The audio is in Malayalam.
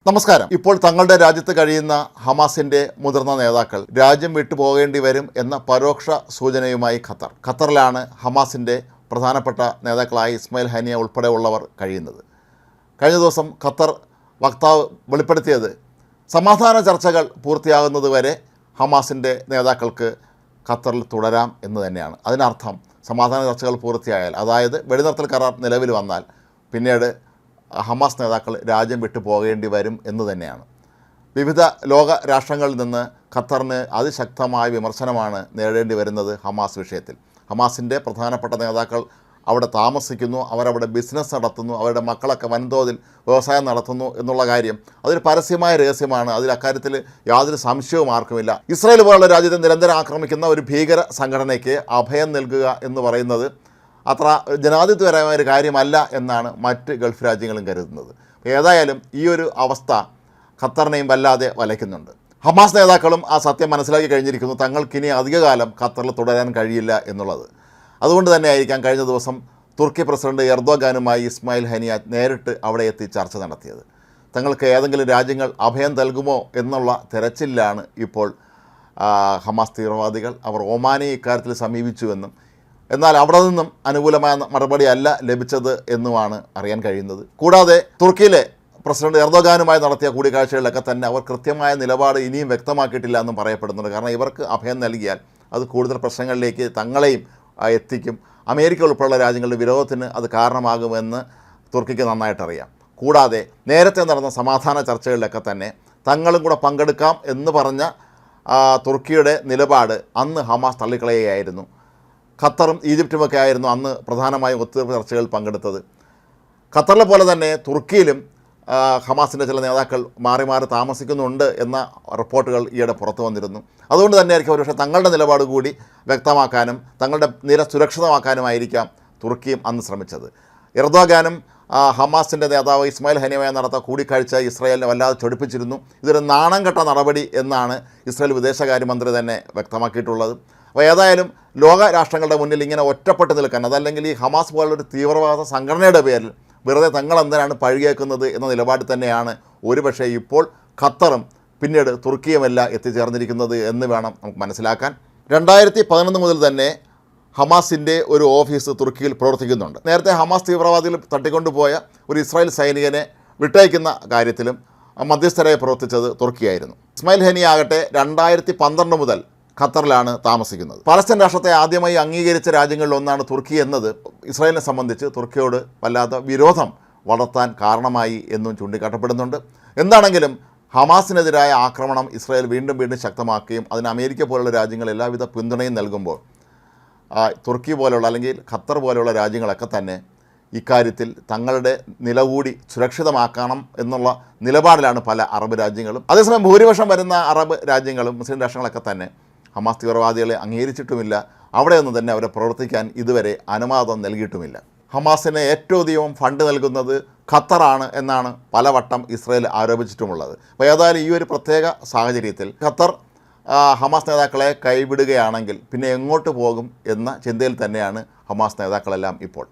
നമസ്കാരം. ഇപ്പോൾ തങ്ങളുടെ രാജ്യത്ത് കഴിയുന്ന ഹമാസിന്റെ മുതിർന്ന നേതാക്കൾ രാജ്യം വിട്ടു പോകേണ്ടി വരും എന്ന പരോക്ഷ സൂചനയുമായി ഖത്തറിലാണ് ഹമാസിന്റെ പ്രധാനപ്പെട്ട നേതാക്കളായ ഇസ്മായിൽ ഹനിയ ഉൾപ്പെടെയുള്ളവർ കഴിയുന്നത്. കഴിഞ്ഞ ദിവസം ഖത്തർ വക്താവ് വെളിപ്പെടുത്തിയത് സമാധാന ചർച്ചകൾ പൂർത്തിയാകുന്നതുവരെ ഹമാസിന്റെ നേതാക്കൾക്ക് ഖത്തറിൽ തുടരാം എന്ന് തന്നെയാണ്. അതിനർത്ഥം സമാധാന ചർച്ചകൾ പൂർത്തിയായാൽ, അതായത് വെടിനിർത്തൽ കരാർ നിലവിൽ വന്നാൽ പിന്നീട് ഹമാസ് നേതാക്കൾ രാജ്യം വിട്ടു പോകേണ്ടി വരും എന്ന് തന്നെയാണ്. വിവിധ ലോക രാഷ്ട്രങ്ങളിൽ നിന്ന് ഖത്തറിന് അതിശക്തമായ വിമർശനമാണ് നേരിടേണ്ടി വരുന്നത് ഹമാസ് വിഷയത്തിൽ. ഹമാസിൻ്റെ പ്രധാനപ്പെട്ട നേതാക്കൾ അവിടെ താമസിക്കുന്നു, അവരവിടെ ബിസിനസ് നടത്തുന്നു, അവരുടെ മക്കളൊക്കെ വൻതോതിൽ വ്യവസായം നടത്തുന്നു എന്നുള്ള കാര്യം അതൊരു പരസ്യമായ രഹസ്യമാണ്. അക്കാര്യത്തിൽ യാതൊരു സംശയവും ആർക്കുമില്ല. ഇസ്രായേൽ പോലുള്ള രാജ്യത്തെ നിരന്തരം ആക്രമിക്കുന്ന ഒരു ഭീകര സംഘടനയ്ക്ക് അഭയം നൽകുക എന്ന് പറയുന്നത് അത്ര ജനാധിപത്യപരമായ ഒരു കാര്യമല്ല എന്നാണ് മറ്റ് ഗൾഫ് രാജ്യങ്ങളും കരുതുന്നത്. ഏതായാലും ഈ ഒരു അവസ്ഥ ഖത്തറിനെയും വല്ലാതെ വലയ്ക്കുന്നുണ്ട്. ഹമാസ് നേതാക്കളും ആ സത്യം മനസ്സിലാക്കി കഴിഞ്ഞിരിക്കുന്നു. തങ്ങൾക്കിനി അധികകാലം ഖത്തറിൽ തുടരാൻ കഴിയില്ല എന്നുള്ളത്. അതുകൊണ്ട് തന്നെ ആയിരിക്കാം കഴിഞ്ഞ ദിവസം തുർക്കി പ്രസിഡന്റ് എർദോഗാനുമായി ഇസ്മായിൽ ഹനിയ നേരിട്ട് അവിടെ എത്തി ചർച്ച നടത്തിയത്. തങ്ങൾക്ക് ഏതെങ്കിലും രാജ്യങ്ങൾ അഭയം നൽകുമോ എന്നുള്ള തെരച്ചിലാണ് ഇപ്പോൾ ഹമാസ് തീവ്രവാദികൾ. അവർ ഒമാനെ ഇക്കാര്യത്തിൽ സമീപിച്ചുവെന്നും എന്നാൽ അവിടെ നിന്നും അനുകൂലമായ മറുപടിയല്ല ലഭിച്ചത് എന്നുമാണ് അറിയാൻ കഴിയുന്നത്. കൂടാതെ തുർക്കിയിലെ പ്രസിഡന്റ് എർദോഗാനുമായി നടത്തിയ കൂടിക്കാഴ്ചകളിലൊക്കെ തന്നെ അവർ കൃത്യമായ നിലപാട് ഇനിയും വ്യക്തമാക്കിയിട്ടില്ല എന്നും പറയപ്പെടുന്നുണ്ട്. കാരണം ഇവർക്ക് അഭയം നൽകിയാൽ അത് കൂടുതൽ പ്രശ്നങ്ങളിലേക്ക് തങ്ങളെയും എത്തിക്കും. അമേരിക്ക ഉൾപ്പെടെയുള്ള രാജ്യങ്ങളുടെ വിരോധത്തിന് അത് കാരണമാകുമെന്ന് തുർക്കിക്ക് നന്നായിട്ടറിയാം. കൂടാതെ നേരത്തെ നടന്ന സമാധാന ചർച്ചകളിലൊക്കെ തന്നെ തങ്ങളും കൂടെ പങ്കെടുക്കാം എന്ന് പറഞ്ഞ തുർക്കിയുടെ നിലപാട് അന്ന് ഹമാസ് തള്ളിക്കളയുകയായിരുന്നു. ഖത്തറും ഈജിപ്റ്റുമൊക്കെ ആയിരുന്നു അന്ന് പ്രധാനമായും ഒത്തുതീർപ്പ് ചർച്ചകളിൽ പങ്കെടുത്തത്. ഖത്തറിലെ പോലെ തന്നെ തുർക്കിയിലും ഹമാസിൻ്റെ ചില നേതാക്കൾ മാറി മാറി താമസിക്കുന്നുണ്ട് എന്ന റിപ്പോർട്ടുകൾ ഈയിടെ പുറത്തു വന്നിരുന്നു. അതുകൊണ്ട് തന്നെയായിരിക്കും ഒരുപക്ഷെ തങ്ങളുടെ നിലപാട് കൂടി വ്യക്തമാക്കാനും തങ്ങളുടെ നില സുരക്ഷിതമാക്കാനുമായിരിക്കാം തുർക്കിയും അന്ന് ശ്രമിച്ചത്. എർദോഗാനും ഹമാസിൻ്റെ നേതാവ് ഇസ്മായിൽ ഹനിയയുമായി നടത്തിയ കൂടിക്കാഴ്ച ഇസ്രായേലിനെ വല്ലാതെ ചൊടിപ്പിച്ചിരുന്നു. ഇതൊരു നാണം കെട്ട നടപടി എന്നാണ് ഇസ്രായേൽ വിദേശകാര്യമന്ത്രി തന്നെ വ്യക്തമാക്കിയിട്ടുള്ളത്. അപ്പോൾ ഏതായാലും ലോക രാഷ്ട്രങ്ങളുടെ മുന്നിൽ ഇങ്ങനെ ഒറ്റപ്പെട്ട് നിൽക്കാൻ, അതല്ലെങ്കിൽ ഈ ഹമാസ് പോലുള്ളൊരു തീവ്രവാദ സംഘടനയുടെ പേരിൽ വെറുതെ തങ്ങളെന്തിനാണ് പഴികേക്കുന്നത് എന്ന നിലപാട് തന്നെയാണ് ഒരുപക്ഷെ ഇപ്പോൾ ഖത്തറും പിന്നീട് തുർക്കിയുമെല്ലാം എത്തിച്ചേർന്നിരിക്കുന്നത് എന്ന് വേണം നമുക്ക് മനസ്സിലാക്കാൻ. 2011 മുതൽ തന്നെ ഹമാസിൻ്റെ ഒരു ഓഫീസ് തുർക്കിയിൽ പ്രവർത്തിക്കുന്നുണ്ട്. നേരത്തെ ഹമാസ് തീവ്രവാദികൾ തട്ടിക്കൊണ്ടുപോയ ഒരു ഇസ്രായേൽ സൈനികനെ വിട്ടയക്കുന്ന കാര്യത്തിലും മധ്യസ്ഥരായി പ്രവർത്തിച്ചത് തുർക്കിയായിരുന്നു. ഇസ്മായിൽ ഹനിയ ആകട്ടെ 2012 മുതൽ ഖത്തറിലാണ് താമസിക്കുന്നത്. പലസ്തീൻ രാഷ്ട്രത്തെ ആദ്യമായി അംഗീകരിച്ച രാജ്യങ്ങളിലൊന്നാണ് തുർക്കി എന്നത് ഇസ്രായേലിനെ സംബന്ധിച്ച് തുർക്കിയോട് വല്ലാത്ത വിരോധം വളർത്താൻ കാരണമായി എന്നും ചൂണ്ടിക്കാട്ടപ്പെടുന്നുണ്ട്. എന്താണെങ്കിലും ഹമാസിനെതിരായ ആക്രമണം ഇസ്രായേൽ വീണ്ടും ശക്തമാക്കുകയും അതിന് അമേരിക്ക പോലുള്ള രാജ്യങ്ങൾ എല്ലാവിധ പിന്തുണയും നൽകുമ്പോൾ തുർക്കി പോലുള്ള അല്ലെങ്കിൽ ഖത്തർ പോലെയുള്ള രാജ്യങ്ങളൊക്കെ തന്നെ ഇക്കാര്യത്തിൽ തങ്ങളുടെ നില കൂടി സുരക്ഷിതമാക്കണം എന്നുള്ള നിലപാടിലാണ് പല അറബ് രാജ്യങ്ങളും. അതേസമയം ഭൂരിപക്ഷം വരുന്ന അറബ് രാജ്യങ്ങളും മുസ്ലിം രാഷ്ട്രങ്ങളൊക്കെ തന്നെ ഹമാസ് തീവ്രവാദികളെ അംഗീകരിച്ചിട്ടുമില്ല. അവിടെയൊന്നും തന്നെ അവരെ പ്രവർത്തിക്കാൻ ഇതുവരെ അനുവാദം നൽകിയിട്ടുമില്ല. ഹമാസിന് ഏറ്റവും അധികം ഫണ്ട് നൽകുന്നത് ഖത്തറാണ് എന്നാണ് പലവട്ടം ഇസ്രായേൽ ആരോപിച്ചിട്ടുമുള്ളത്. അപ്പോൾ ഏതായാലും ഈ ഒരു പ്രത്യേക സാഹചര്യത്തിൽ ഖത്തർ ഹമാസ് നേതാക്കളെ കൈവിടുകയാണെങ്കിൽ പിന്നെ എങ്ങോട്ട് പോകും എന്ന ചിന്തയിൽ തന്നെയാണ് ഹമാസ് നേതാക്കളെല്ലാം ഇപ്പോൾ.